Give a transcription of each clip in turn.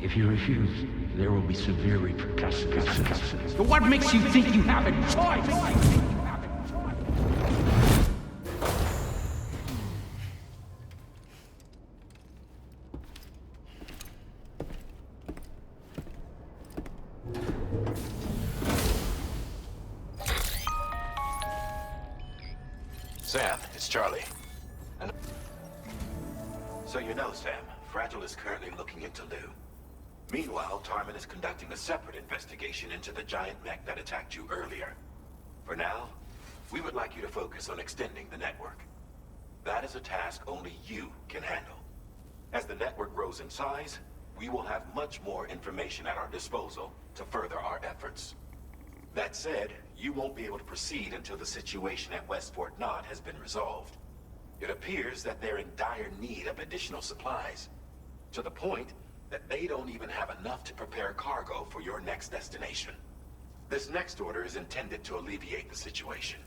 If you refuse, there will be severe repercussions. But what makes you think you have a choice? Sam, it's Charlie. And so you know, Sam, Fragile is currently looking into Lou. Meanwhile, Tarman is conducting a separate investigation into the giant mech that attacked you earlier. For now, we would like you to focus on extending the network. That is a task only you can handle. As the network grows in size, we will have much more information at our disposal to further our efforts. That said, you won't be able to proceed until the situation at West Fort Knott has been resolved. It appears that they're in dire need of additional supplies, to the point that they don't even have enough to prepare cargo for your next destination. This next order is intended to alleviate the situation.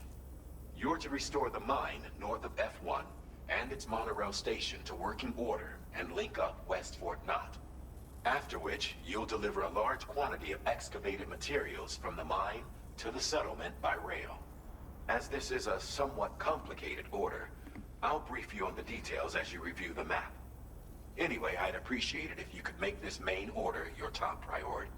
You're to restore the mine north of F1 and its monorail station to working order and link up West Fort Knott. After which, you'll deliver a large quantity of excavated materials from the mine to the settlement by rail. As this is a somewhat complicated order, I'll brief you on the details as you review the map. Anyway, I'd appreciate it if you could make this main order your top priority.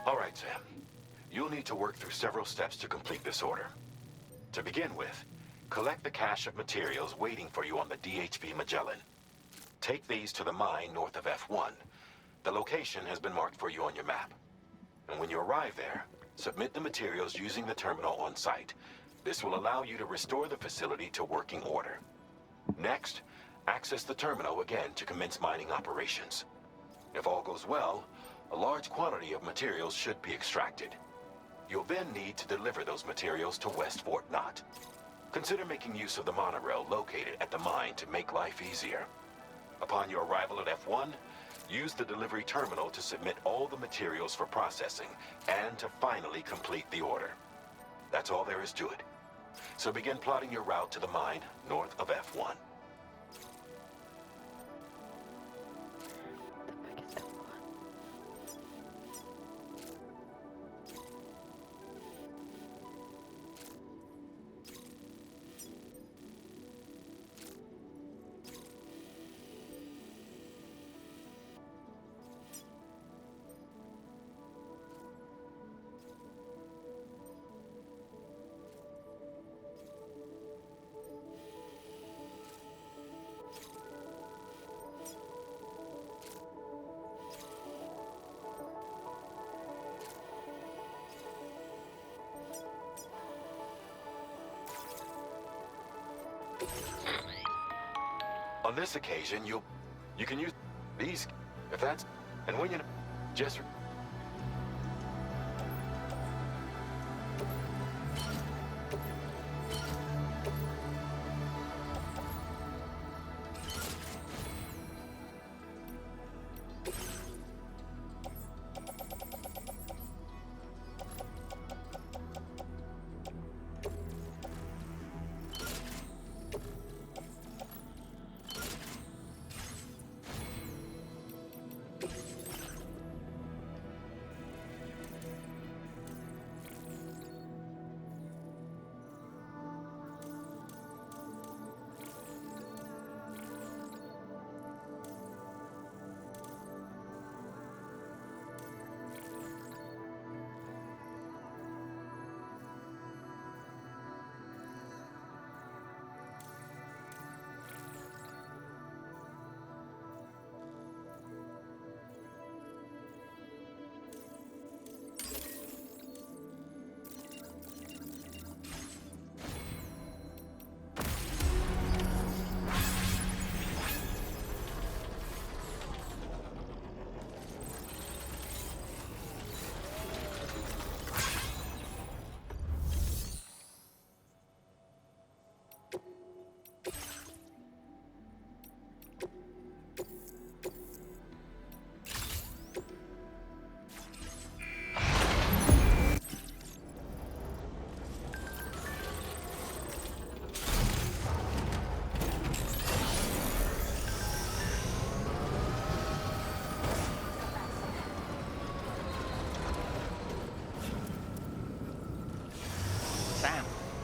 All right, Sam. You'll need to work through several steps to complete this order. To begin with, collect the cache of materials waiting for you on the DHV Magellan. Take these to the mine north of F1. The location has been marked for you on your map. And when you arrive there, submit the materials using the terminal on site. This will allow you to restore the facility to working order. Next, access the terminal again to commence mining operations. If all goes well, a large quantity of materials should be extracted. You'll then need to deliver those materials to West Fort Knott. Consider making use of the monorail located at the mine to make life easier. Upon your arrival at F1, use the delivery terminal to submit all the materials for processing and to finally complete the order. That's all there is to it. So begin plotting your route to the mine north of F1. On this occasion, you can use these, if that's, and when you just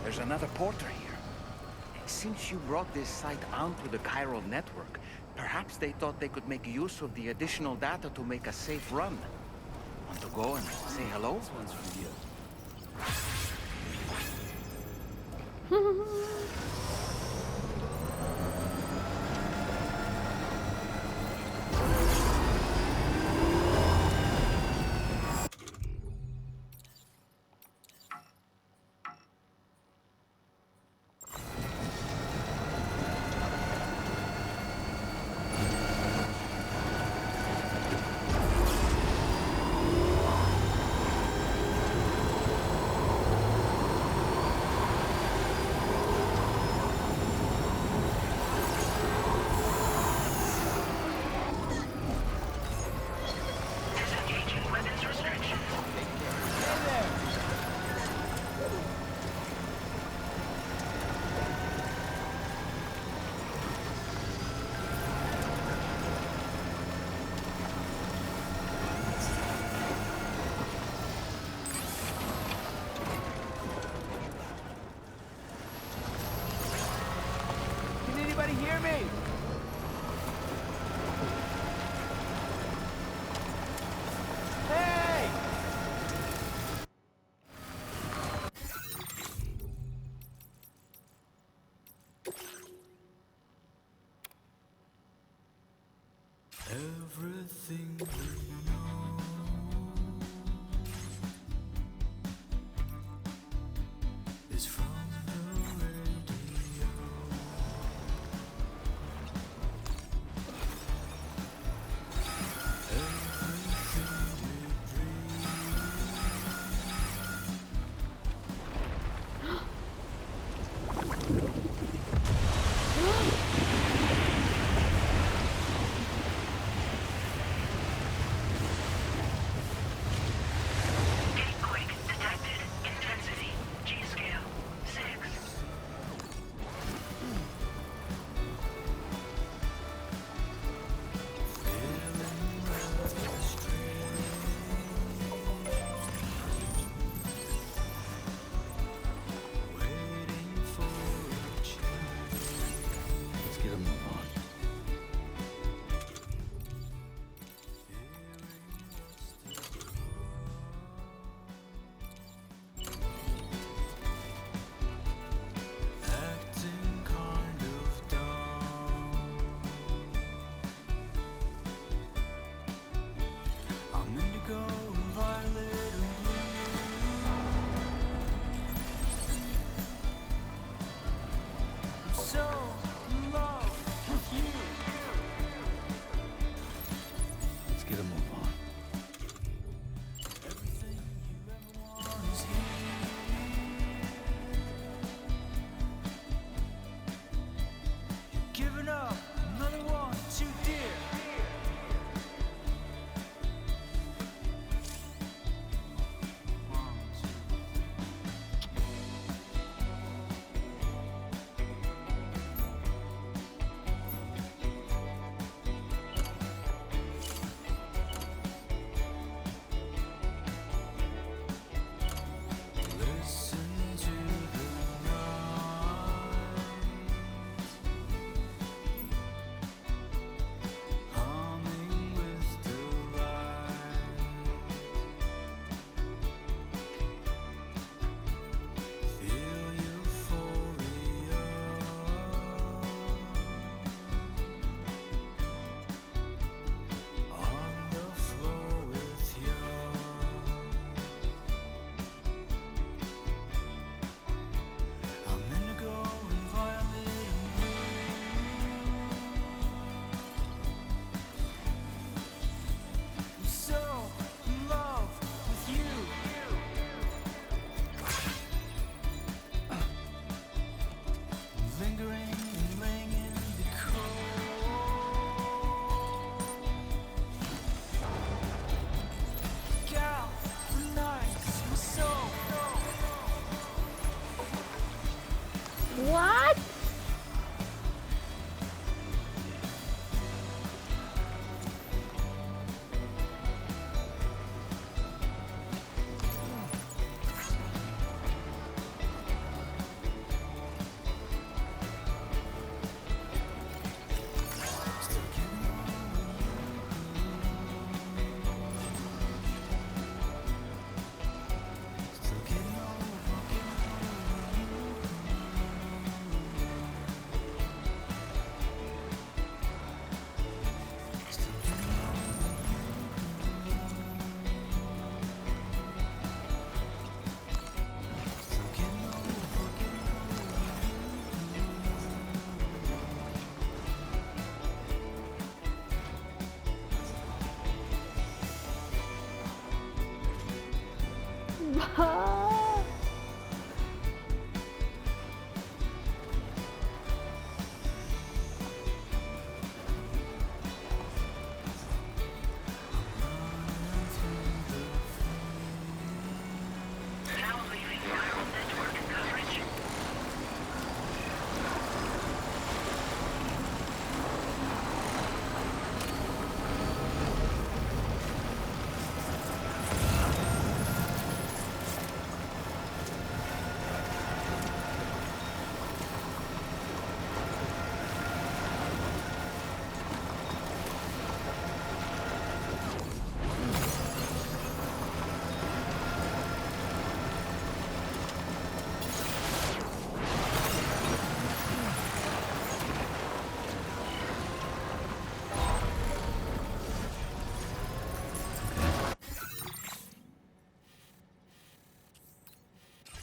There's another porter here. Since you brought this site onto the chiral network, perhaps they thought they could make use of the additional data to make a safe run. Want to go and say hello? This one's for you. Can anybody hear me? Hey! Everything we know is from the radio.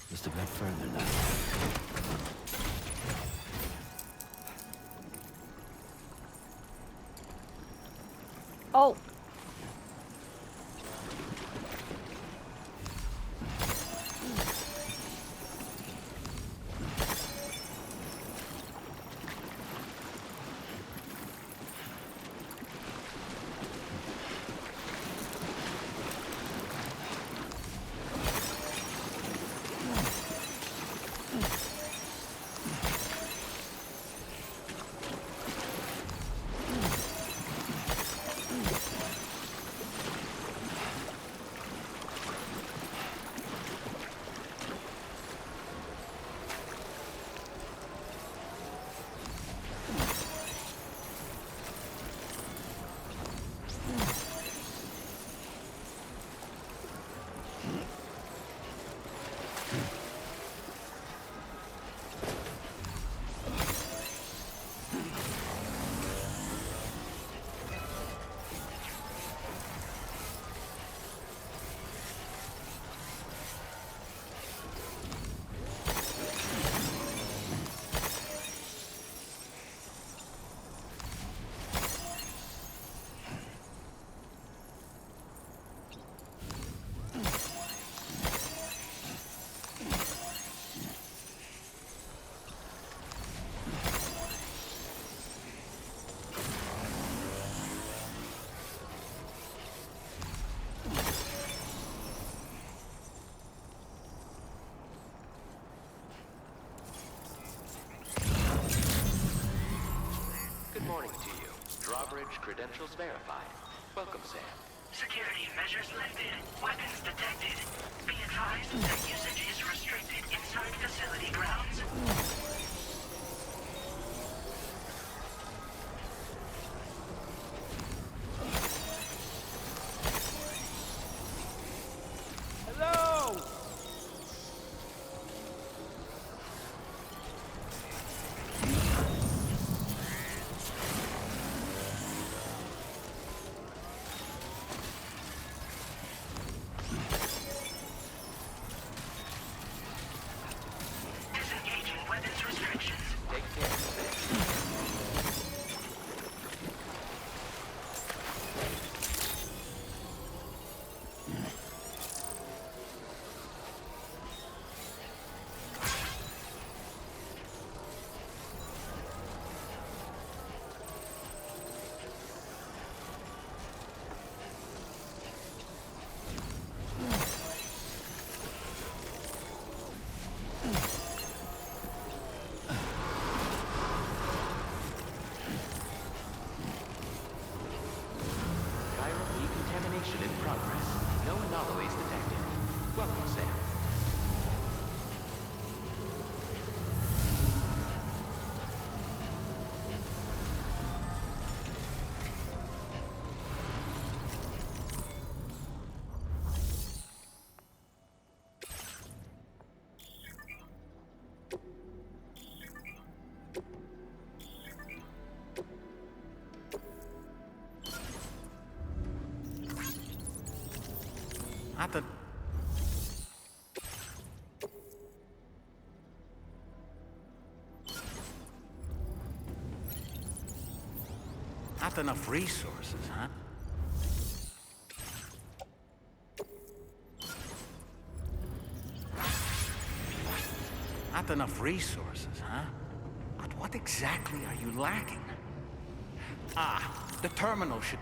Just a bit further now. Oh. Good morning to you. Drawbridge credentials verified. Welcome, Sam. Security measures lifted. Weapons detected. Be advised that usage is restricted inside facility grounds. Hello! Disengaging weapons restrictions. Take care, Sam. Chiral decontamination in progress. No anomalies detected. Welcome, Sam. Not enough resources, huh? Not enough resources, huh? But what exactly are you lacking? Ah, the terminal should...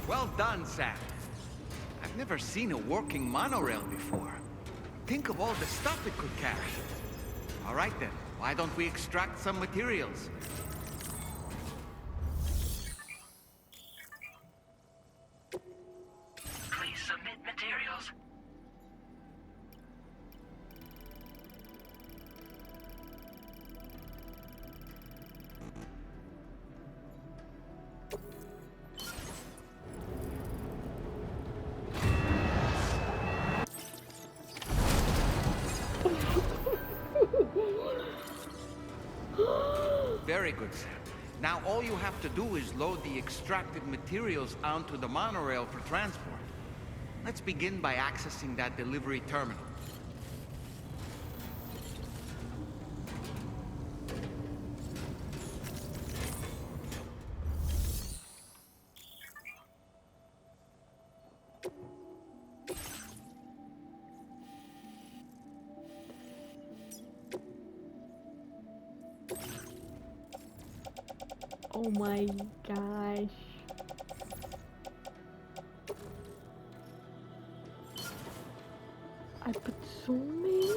Well done, Sam. I've never seen a working monorail before. Think of all the stuff it could carry. All right then, why don't we extract some materials? Please submit materials. Very good, Sam. Now all you have to do is load the extracted materials onto the monorail for transport. Let's begin by accessing that delivery terminal. Oh my gosh. I put so many.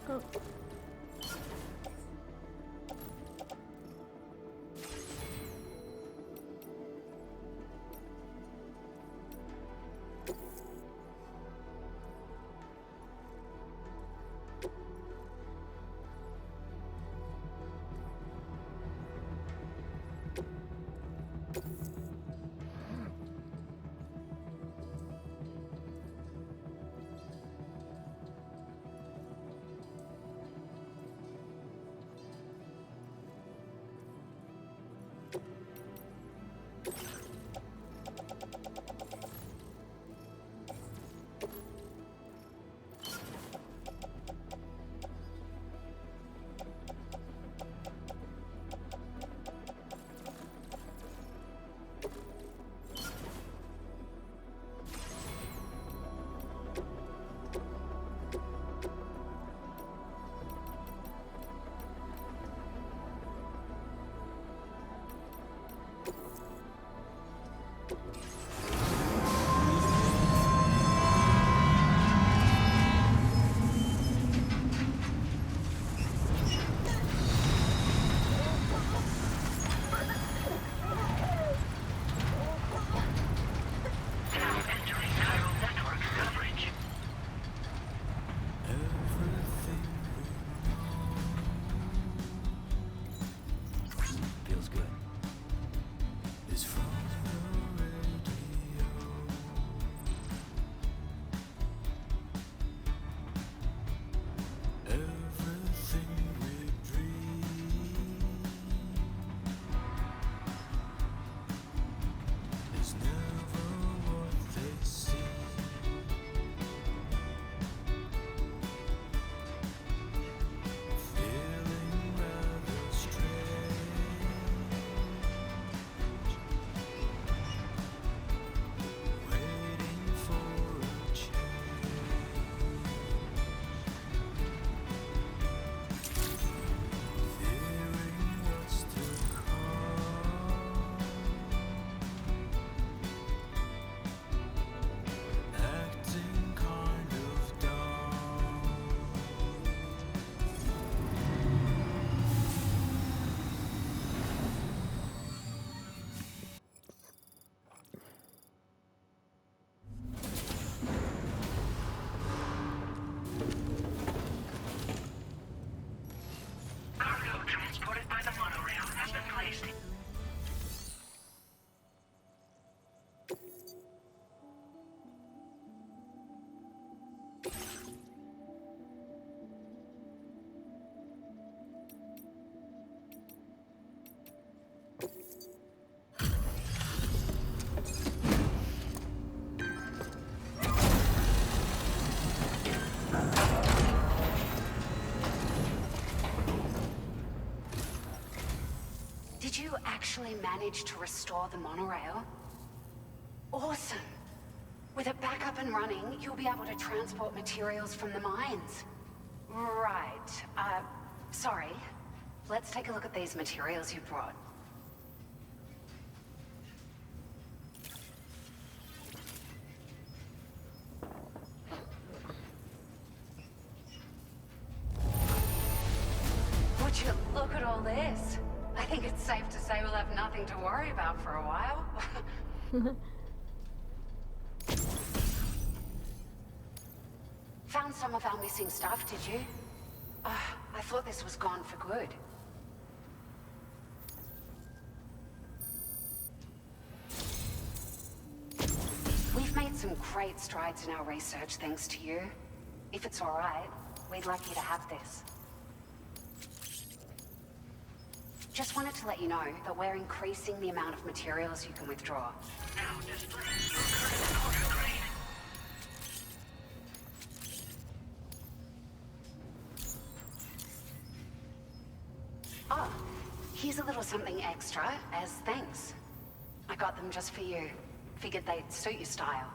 Oh. You actually managed to restore the monorail? Awesome! With it back up and running, you'll be able to transport materials from the mines. Right. Sorry. Let's take a look at these materials you brought. Would you look at all this? I think it's safe to say we'll have nothing to worry about for a while. Found some of our missing stuff, did you? I thought this was gone for good. We've made some great strides in our research thanks to you. If it's all right, we'd like you to have this. Just wanted to let you know that we're increasing the amount of materials you can withdraw. Now display your current order grade. Oh, here's a little something extra as thanks. I got them just for you. Figured they'd suit your style.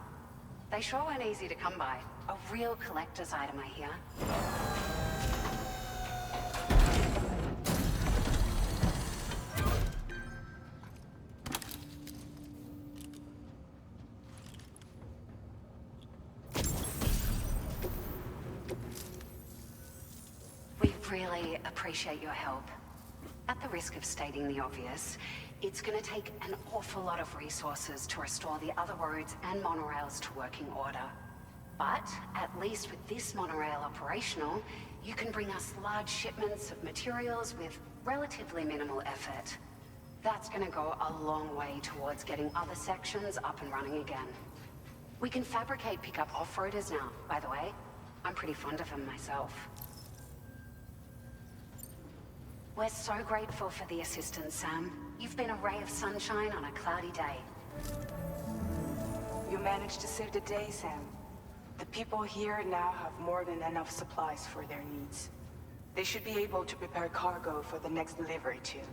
They sure weren't easy to come by. A real collector's item, I hear. We really appreciate your help. At the risk of stating the obvious, it's gonna take an awful lot of resources to restore the other roads and monorails to working order. But at least with this monorail operational, you can bring us large shipments of materials with relatively minimal effort. That's gonna go a long way towards getting other sections up and running again. We can fabricate pickup off-roaders now, by the way. I'm pretty fond of them myself. We're so grateful for the assistance, Sam. You've been a ray of sunshine on a cloudy day. You managed to save the day, Sam. The people here now have more than enough supplies for their needs. They should be able to prepare cargo for the next delivery too.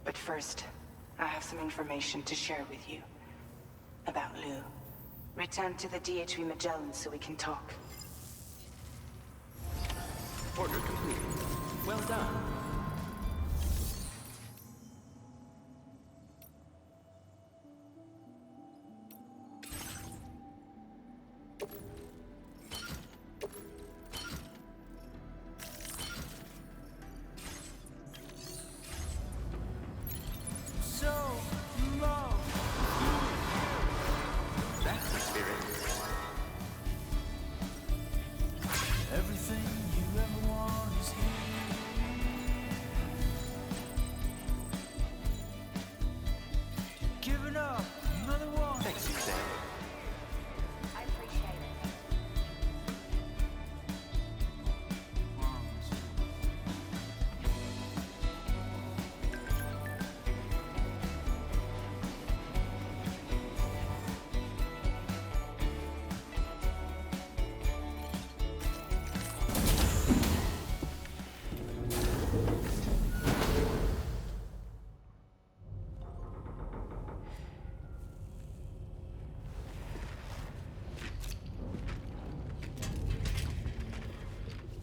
But first, I have some information to share with you. About Lou. Return to the DHV Magellan so we can talk. Order complete. Well done. That's the spirit. Everything you ever want is here. Giving up another one. Thanks, Suzanne. I appreciate it.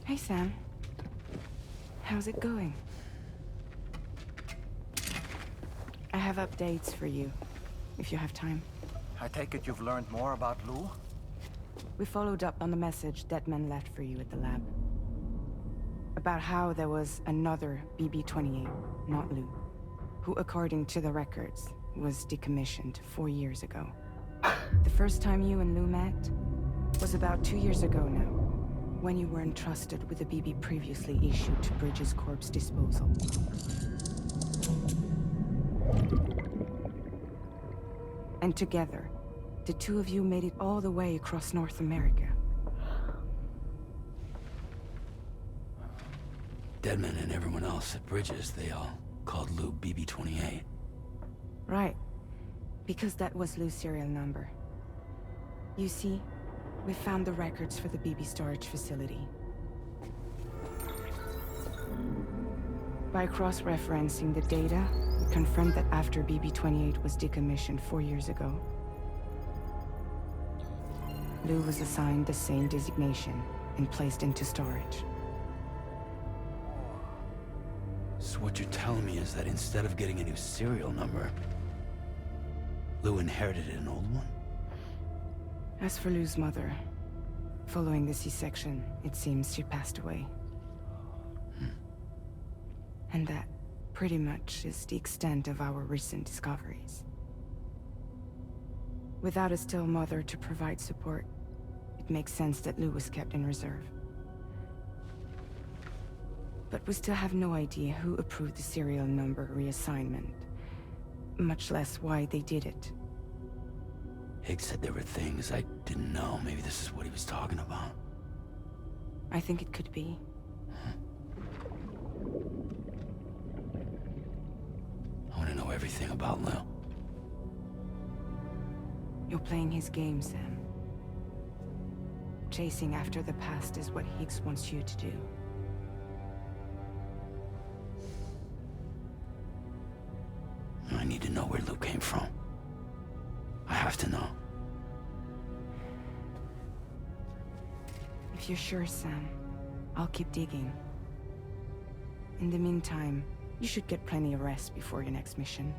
Hey, Sam. How's it going? I have updates for you, if you have time. I take it you've learned more about Lou? We followed up on the message Deadman left for you at the lab. About how there was another BB-28, not Lou, who, according to the records, was decommissioned 4 years ago. The first time you and Lou met was about 2 years ago now, when you were entrusted with the BB previously issued to Bridges Corp's disposal. And together, the two of you made it all the way across North America. Deadman and everyone else at Bridges, they all called Lou BB-28. Right. Because that was Lou's serial number. You see, we found the records for the BB storage facility. By cross-referencing the data, It confirmed that after BB-28 was decommissioned 4 years ago, Lou was assigned the same designation and placed into storage. So what you're telling me is that instead of getting a new serial number, Lou inherited an old one? As for Lou's mother, following the C-section, it seems she passed away. And that pretty much is the extent of our recent discoveries. Without a still mother to provide support, it makes sense that Lou was kept in reserve. But we still have no idea who approved the serial number reassignment, much less why they did it. Higgs said there were things I didn't know. Maybe this is what he was talking about. I think it could be. I want to know everything about Lou. You're playing his game, Sam. Chasing after the past is what Higgs wants you to do. I need to know where Lou came from. I have to know. If you're sure, Sam, I'll keep digging. In the meantime, you should get plenty of rest before your next mission.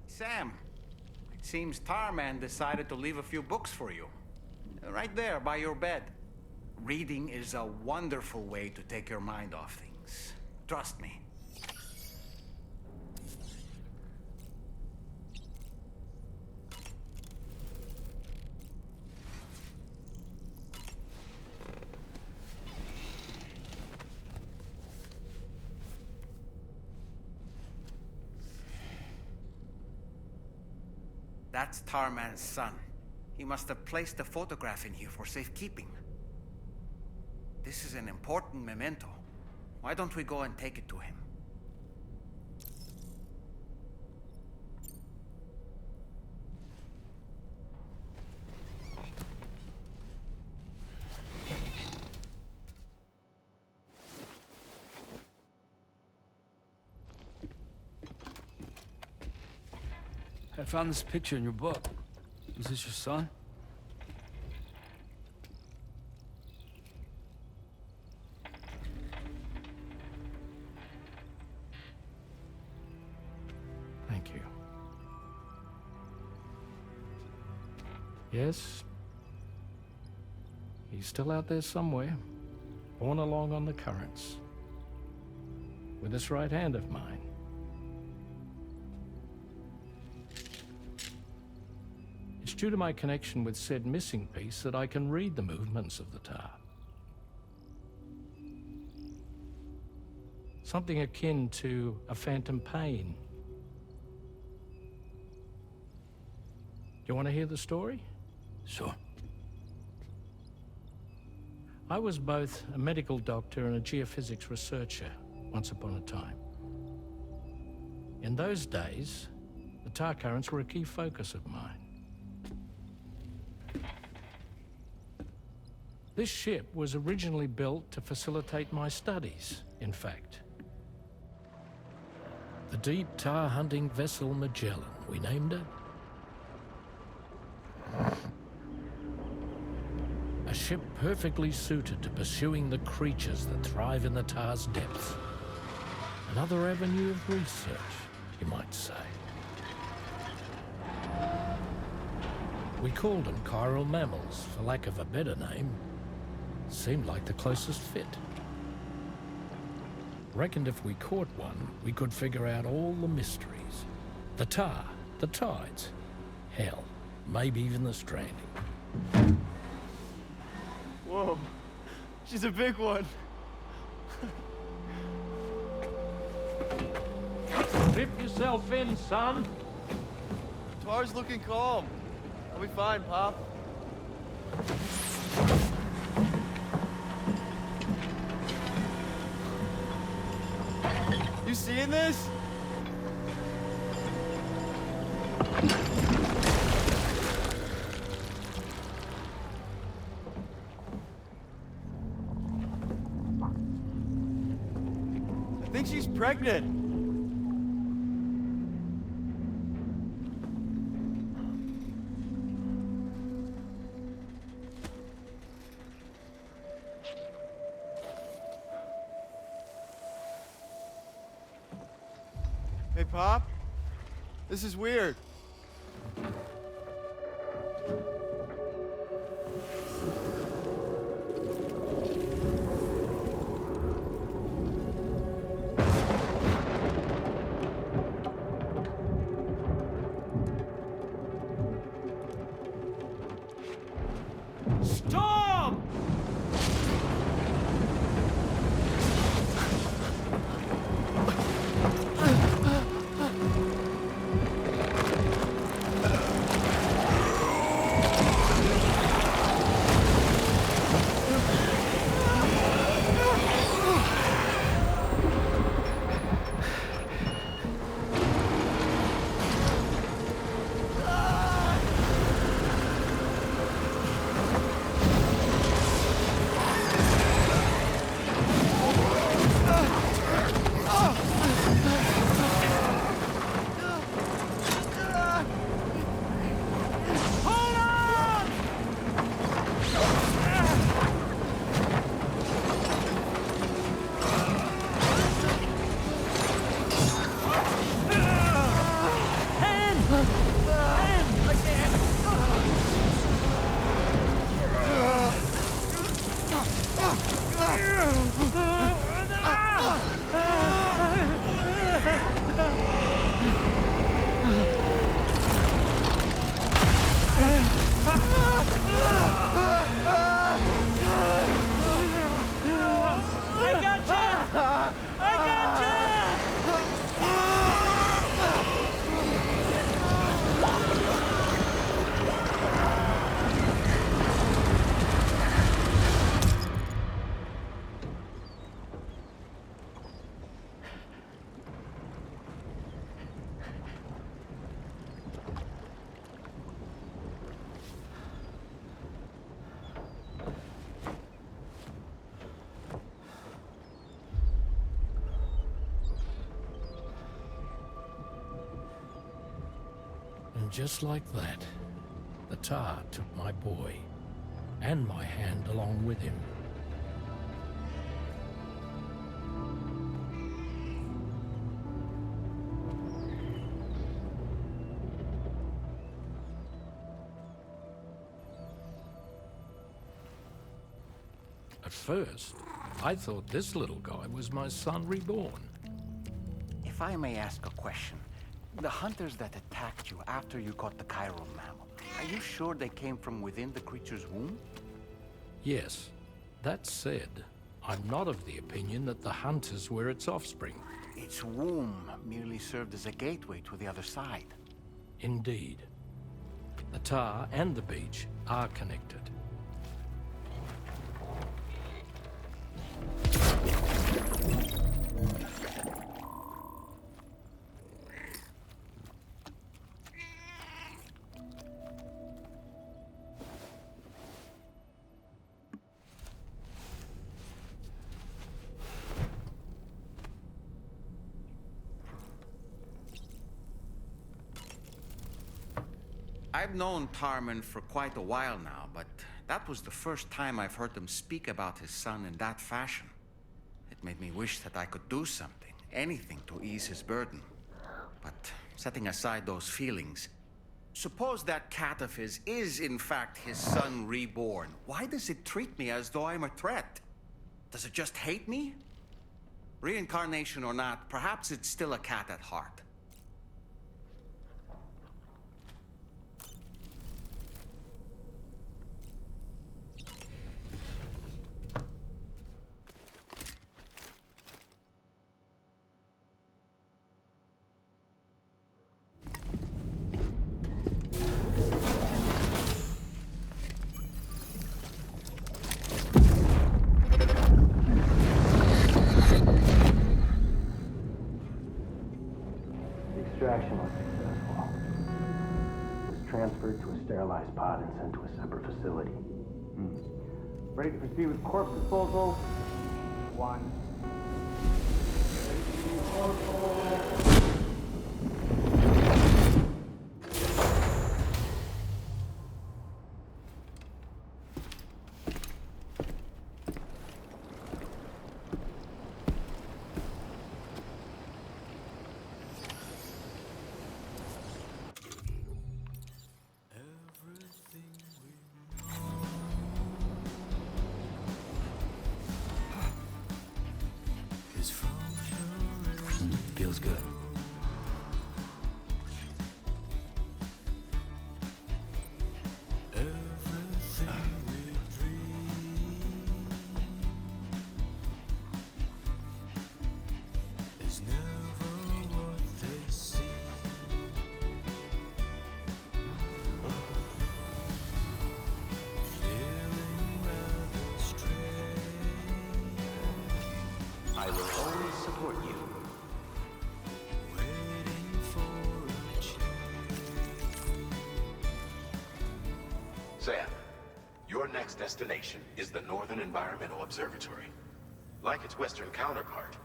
Sam, it seems Tarman decided to leave a few books for you. Right there, by your bed. Reading is a wonderful way to take your mind off things. Trust me. That's Tarman's son. He must have placed a photograph in here for safekeeping. This is an important memento. Why don't we go and take it to him? I found this picture in your book. Is this your son? Thank you. Yes. He's still out there somewhere, borne along on the currents, with this right hand of mine. It's due to my connection with said missing piece that I can read the movements of the tar. Something akin to a phantom pain. Do you want to hear the story? Sure. I was both a medical doctor and a geophysics researcher once upon a time. In those days, the tar currents were a key focus of mine. This ship was originally built to facilitate my studies, in fact. The deep tar hunting vessel Magellan, we named her. A ship perfectly suited to pursuing the creatures that thrive in the tar's depths. Another avenue of research, you might say. We called them chiral mammals, for lack of a better name. Seemed like the closest fit. Reckoned if we caught one, we could figure out all the mysteries. The tar, the tides, hell, maybe even the stranding. Whoa, she's a big one. Dip yourself in, son. Tar's looking calm. I'll be fine, Pop. You seeing this? I think she's pregnant. Hey, Pop. This is weird. Storm! And just like that, the tar took my boy, and my hand along with him. At first, I thought this little guy was my son reborn. If I may ask a question, the hunters that attacked you after you caught the chiral mammal, are you sure they came from within the creature's womb? Yes. That said, I'm not of the opinion that the hunters were its offspring. Its womb merely served as a gateway to the other side. Indeed. The tar and the beach are connected. I've known Tarman for quite a while now, but that was the first time I've heard him speak about his son in that fashion. It made me wish that I could do something, anything to ease his burden. But setting aside those feelings, suppose that cat of his is in fact his son reborn. Why does it treat me as though I'm a threat? Does it just hate me? Reincarnation or not, perhaps it's still a cat at heart. Extraction was successful. It was transferred to a sterilized pod and sent to a separate facility. Ready to proceed with corpse disposal? 1. Feels good. I will always support you. Sam, your next destination is the Northern Environmental Observatory. Like its Western counterpart,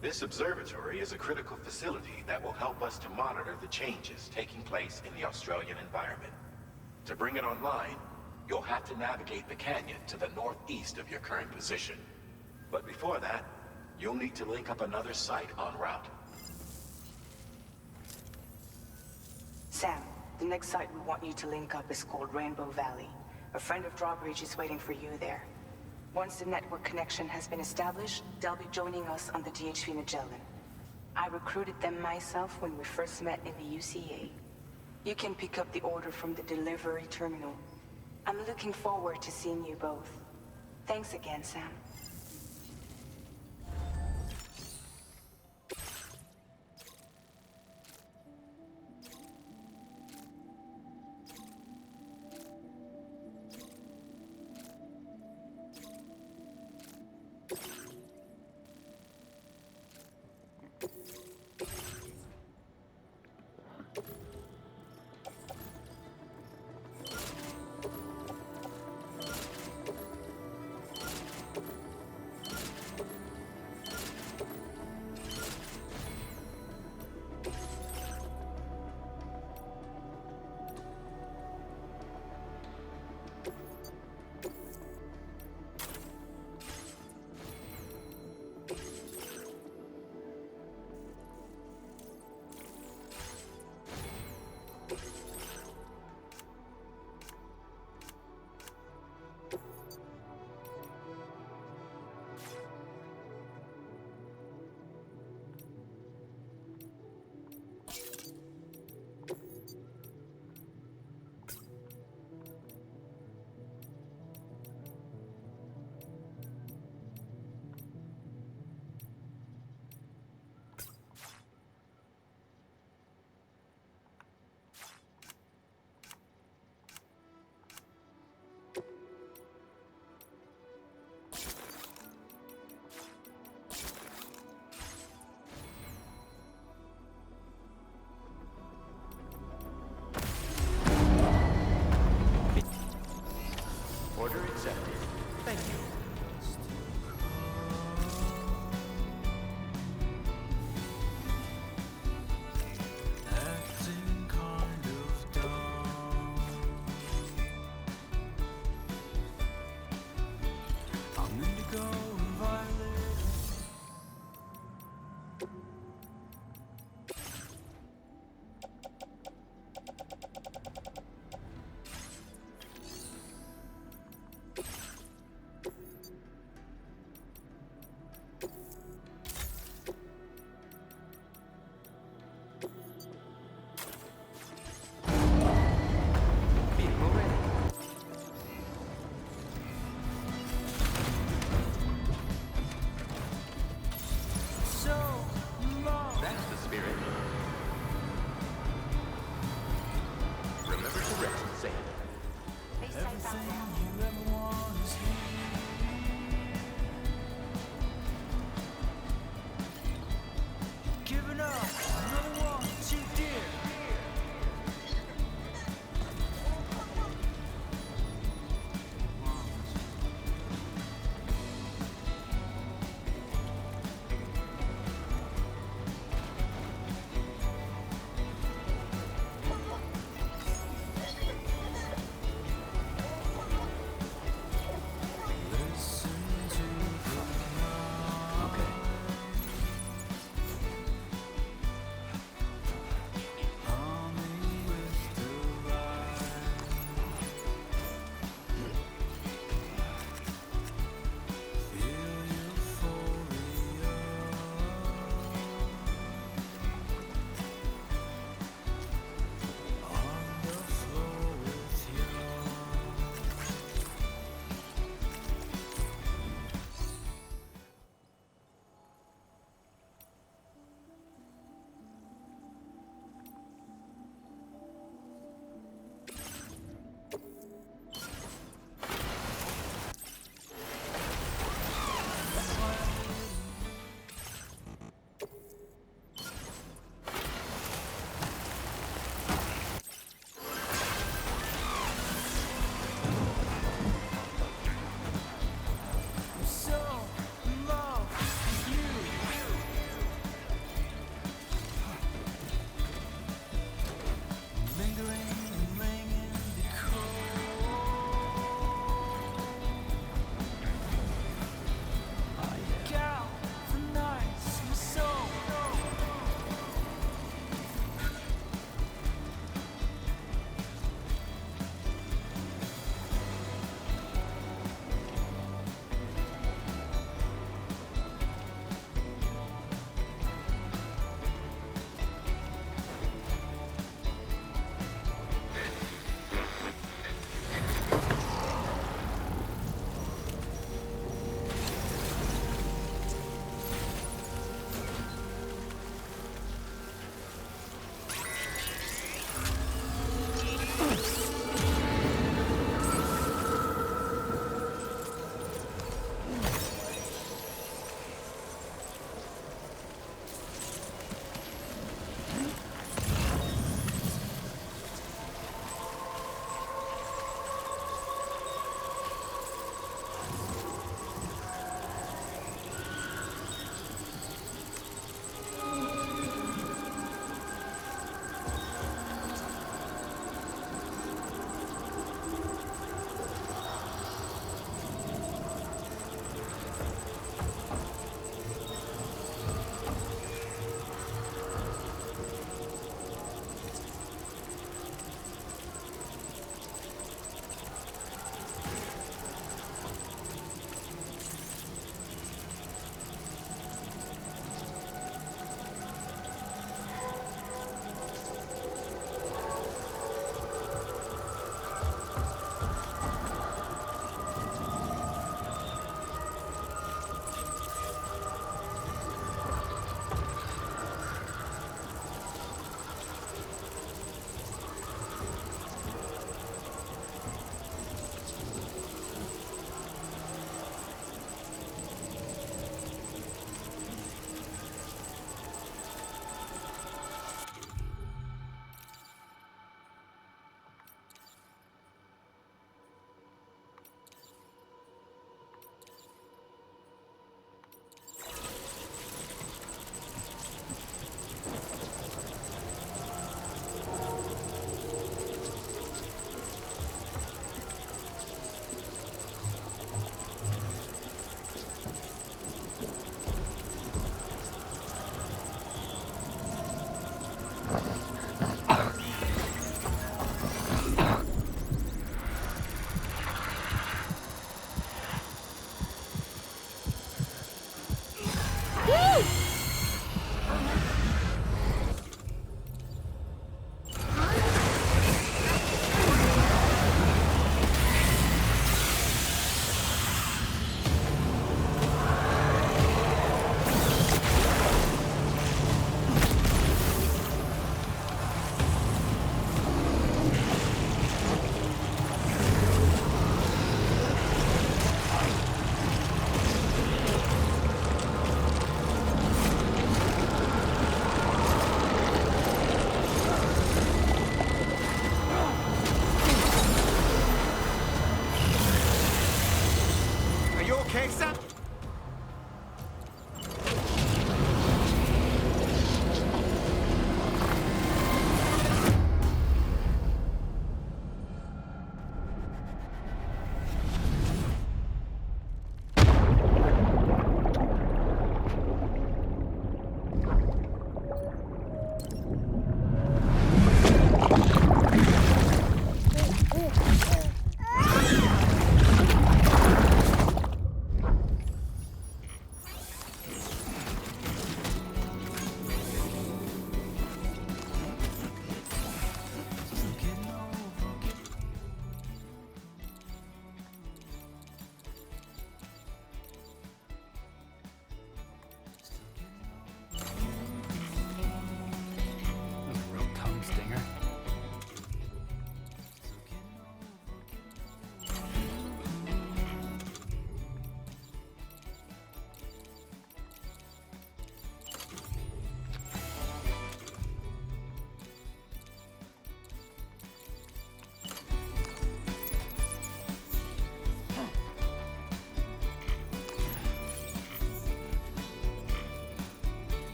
this observatory is a critical facility that will help us to monitor the changes taking place in the Australian environment. To bring it online, you'll have to navigate the canyon to the northeast of your current position. But before that, you'll need to link up another site en route. Sam, the next site we want you to link up is called Rainbow Valley. A friend of Drawbridge is waiting for you there. Once the network connection has been established, they'll be joining us on the DHV Magellan. I recruited them myself when we first met in the UCA. You can pick up the order from the delivery terminal. I'm looking forward to seeing you both. Thanks again, Sam.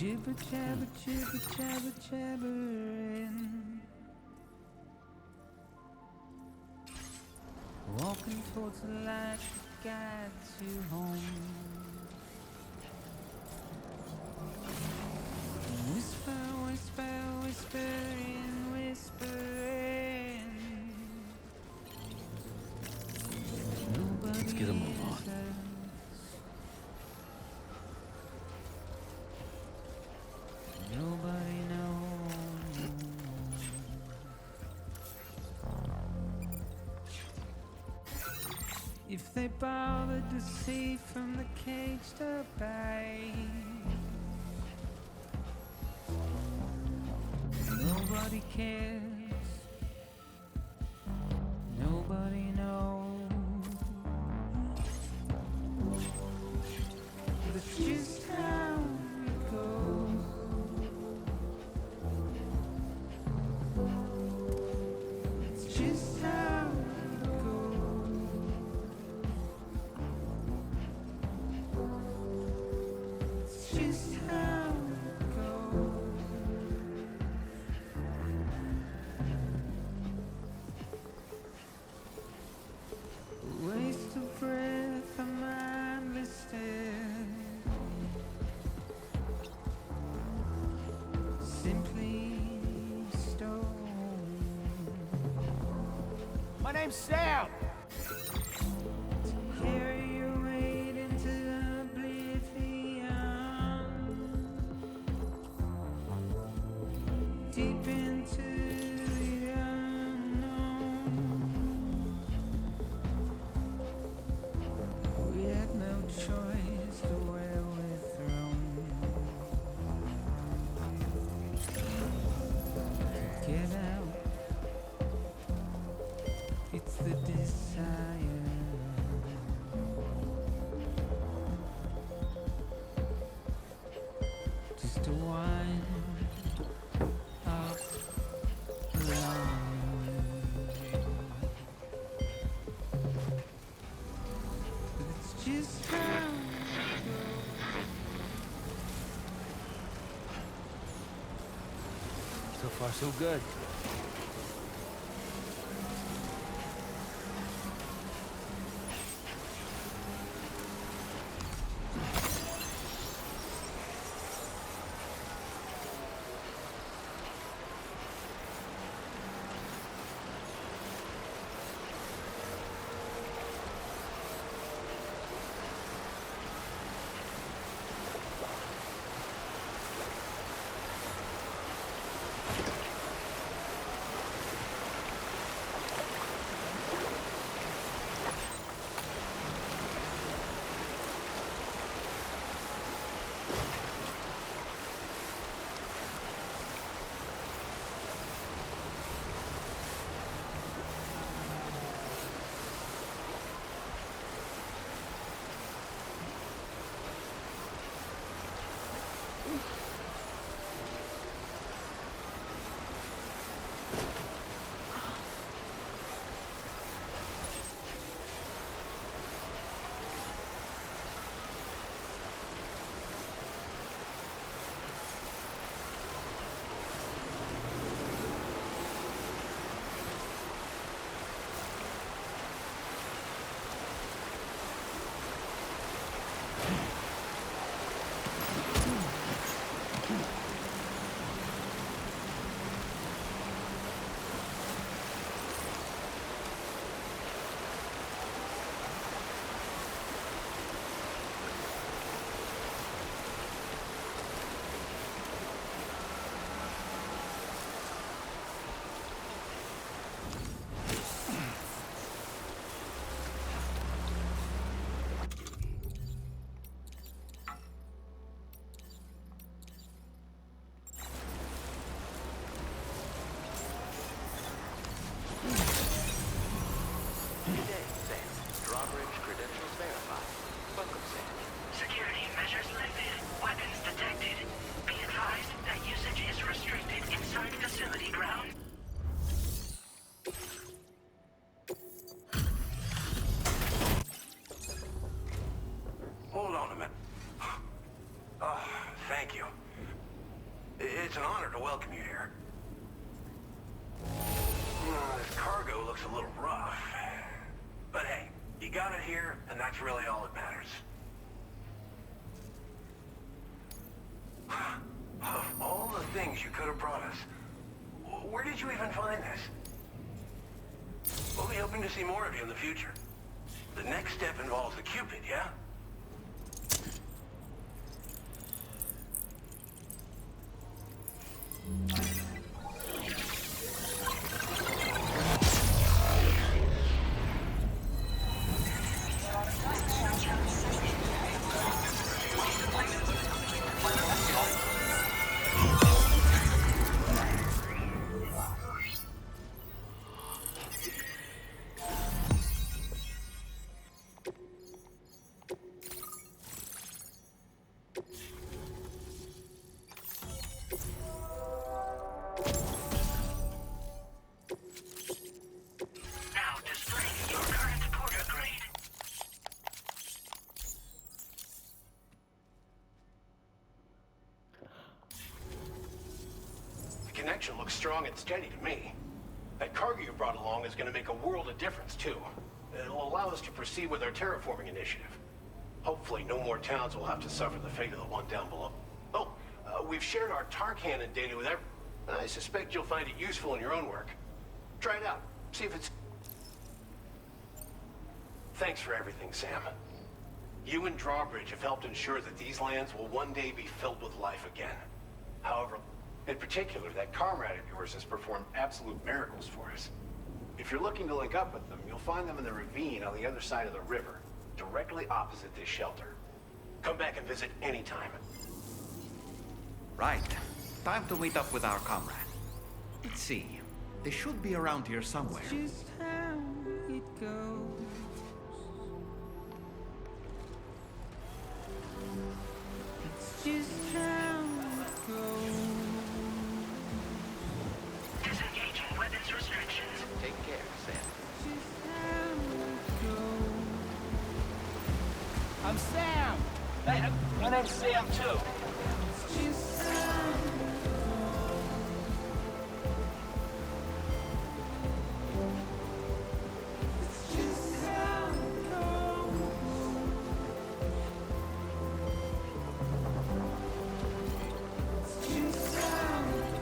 Jibber jabber, jibber jabber, jabbering. Walking towards the light that guides you home. Whisper, whisper, whispering, whispering. Let's get a move on. Nobody knows. If they bothered to see from the caged up eye, nobody cares. Nobody knows. But it's just how it goes. It's just how it goes. It's just how it goes. A waste of breath, a mindless stare. Simply stone. My name's Sam. Carry your weight into oblivion. Deep into the unknown. We had no choice to where we're thrown. Get out. It's the desire. Just to wind up alone. But it's just how it goes. So far, so good. Security measures lifted. Weapons detected. Be advised that usage is restricted inside facility ground. Hold on a minute. Thank you. welcome you here. This cargo looks a little rough. But hey, you got it here, and that's really all that matters. Of all the things you could have brought us, where did you even find this? We'll be hoping to see more of you in the future. The next step involves the Cupid, yeah? The connection looks strong and steady to me. That cargo you brought along is going to make a world of difference, too. It'll allow us to proceed with our terraforming initiative. Hopefully, no more towns will have to suffer the fate of the one down below. Oh, we've shared our tar cannon data with everyone. I suspect you'll find it useful in your own work. Try it out. See if it's... Thanks for everything, Sam. You and Drawbridge have helped ensure that these lands will one day be filled with life again. However, in particular, that comrade of yours has performed absolute miracles for us. If you're looking to link up with them, you'll find them in the ravine on the other side of the river, directly opposite this shelter. Come back and visit anytime. Right. Time to meet up with our comrade. Let's see. They should be around here somewhere. Just how it goes. It's just how it goes. Disengaging weapons restrictions. Take care, Sam. Just how it goes. I'm Sam! Hey, my name's Sam, too. It's just how it It's just how it goes. It's just how it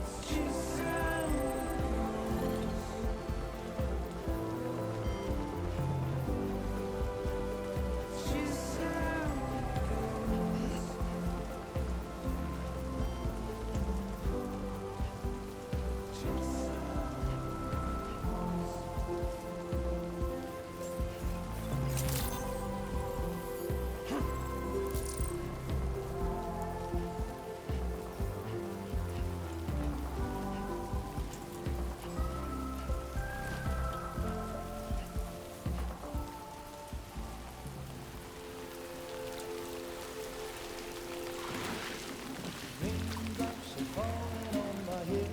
It's just how It's just how Raindrops are falling on my head,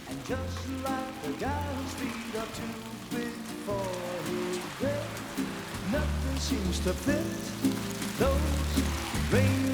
and just like the guy whose feet are too big for his bed, nothing seems to fit those raindrops.